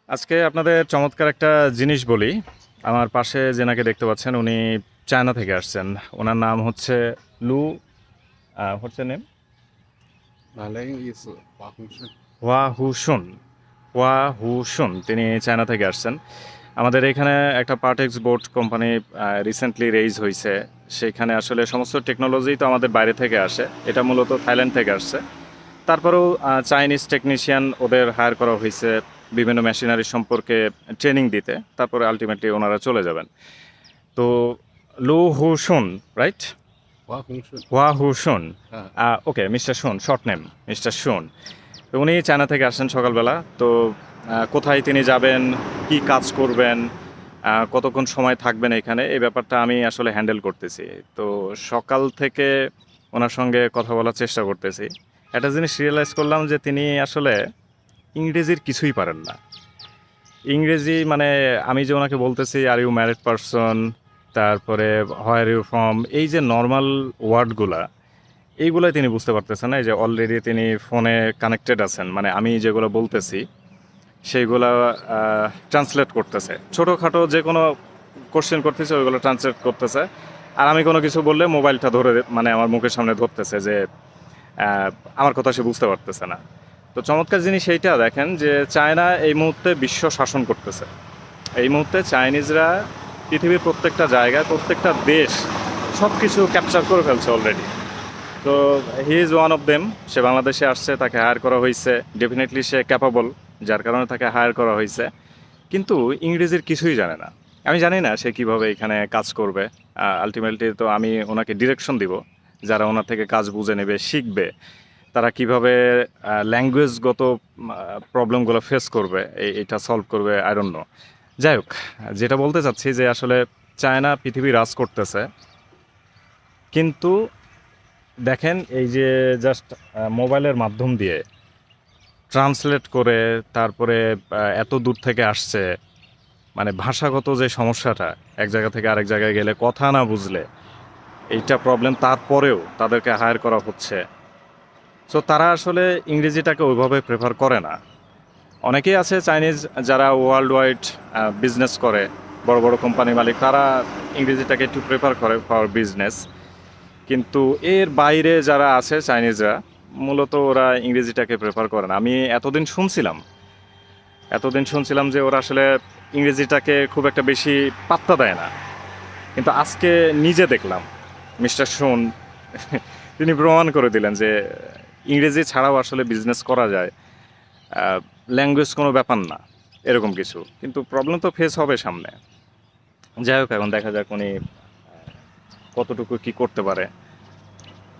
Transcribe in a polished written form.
আজকে আপনাদের চমৎকার একটা জিনিস বলি। আমার পাশে যেনাকে দেখতে পাচ্ছেন উনি চায়না থেকে আসছেন। ওনার নাম হচ্ছে লু হচ্ছে নেম 马来意思，华红顺。ওয়া হুসুন। ওয়া হুসুন তিনি চায়না থেকে আসছেন। আমাদের এখানে একটা Partex board company recently raise হয়েছে। সেইখানে আসলে সমস্ত টেকনোলজি তো আমাদের বাইরে থেকে আসে, এটা মূলত থাইল্যান্ড থেকে আসছে। তারপরেও চাইনিজ টেকনিশিয়ান ওদের হায়ার করা হয়েছে বিভিন্ন মেশিনারি সম্পর্কে ট্রেনিং দিতে, তারপরে আলটিমেটলি ওনারা চলে যাবেন। তো লু হুসুন, রাইট? 华红顺 ওয়া হুসুন। 啊，ওকে, মিস্টার শুন, শর্ট নেম মিস্টার শুন। তো উনি চায়না থেকে আসছেন সকালবেলা। তো কোথায় তিনি যাবেন, কি কাজ করবেন, কতক্ষণ সময় থাকবেন এখানে, এই ব্যাপারটা আমি আসলে হ্যান্ডেল করতেছি। তো সকাল থেকে ওনার সঙ্গে কথা বলার চেষ্টা করতেছি। একটা জিনিস রিয়েলাইজ করলাম যে তিনি আসলে ইংরেজির কিছুই পারেন না। ইংরেজি মানে আমি যে ওনাকে বলতেছি আর ইউ ম্যারিড পারসন, তারপরে হোয়ার ইউ ফ্রম, এই যে নর্মাল ওয়ার্ডগুলা, এইগুলোই তিনি বুঝতে পারতেছেন না। এই যে অলরেডি তিনি ফোনে কানেক্টেড আছেন, মানে আমি যেগুলো বলতেছি সেইগুলা ট্রান্সলেট করতেছে। ছোটোখাটো যে কোনো কোশ্চেন করতেছে ওইগুলো ট্রান্সলেট করতেছে। আর আমি কোনো কিছু বললে মোবাইলটা ধরে মানে আমার মুখের সামনে ধরতেছে যে আহ, আমার কথা সে বুঝতে পারতেছে না। তো চমৎকার জিনিস এইটা দেখেন যে চায়না এই মুহূর্তে বিশ্ব শাসন করতেছে। এই মুহূর্তে চাইনিজরা পৃথিবীর প্রত্যেকটা জায়গায়, প্রত্যেকটা দেশ সব কিছু ক্যাপচার করে ফেলছে অলরেডি। তো he is one of them. সে বাংলাদেশে আসছে, তাকে হায়ার করা হয়েছে, ডেফিনেটলি সে ক্যাপাবল, যার কারণে তাকে হায়ার করা হয়েছে। কিন্তু ইংরেজির কিছুই জানে না। আমি জানি না সে কিভাবে এখানে কাজ করবে। আলটিমেটলি তো আমি ওনাকে ডিরেকশন দিব, যারা ওনার থেকে কাজ বুঝে নেবে, শিখবে, তারা কিভাবে ল্যাঙ্গুয়েজগত প্রবলেমগুলো ফেস করবে, এইটা সলভ করবে, আই ডোন্ট নো। যাই হোক, যেটা বলতে চাচ্ছি যে আসলে চায়না পৃথিবী রাজ করতেছে, কিন্তু দেখেন এই যে জাস্ট মোবাইলের মাধ্যম দিয়ে ট্রান্সলেট করে, তারপরে এত দূর থেকে আসছে, মানে ভাষাগত যে সমস্যাটা, এক জায়গা থেকে আরেক জায়গায় গেলে কথা না বুঝলে এইটা প্রবলেম, তারপরেও তাদেরকে হায়ার করা হচ্ছে। সো তারা আসলে ইংরেজিটাকে ওইভাবে প্রেফার করে না। অনেকেই আছে চাইনিজ যারা ওয়ার্ল্ড ওয়াইড বিজনেস করে, বড় বড় কোম্পানির মালিক, তারা ইংরেজিটাকে একটু প্রেফার করে ফর বিজনেস। কিন্তু এর বাইরে যারা আছে চাইনিজরা, মূলত ওরা ইংরেজিটাকে প্রেফার করে না। আমি এতদিন শুনছিলাম যে ওরা আসলে ইংরেজিটাকে খুব একটা বেশি পাত্তা দেয় না। কিন্তু আজকে নিজে দেখলাম মিস্টার শুন তিনি প্রমাণ করে দিলেন যে ইংরেজি ছাড়াও আসলে বিজনেস করা যায়। ল্যাঙ্গুয়েজ কোনো ব্যাপার না, এরকম কিছু। কিন্তু প্রবলেম তো ফেস হবে সামনে। যাই হোক, এখন দেখা যাক উনি কতটুকু কি করতে পারে।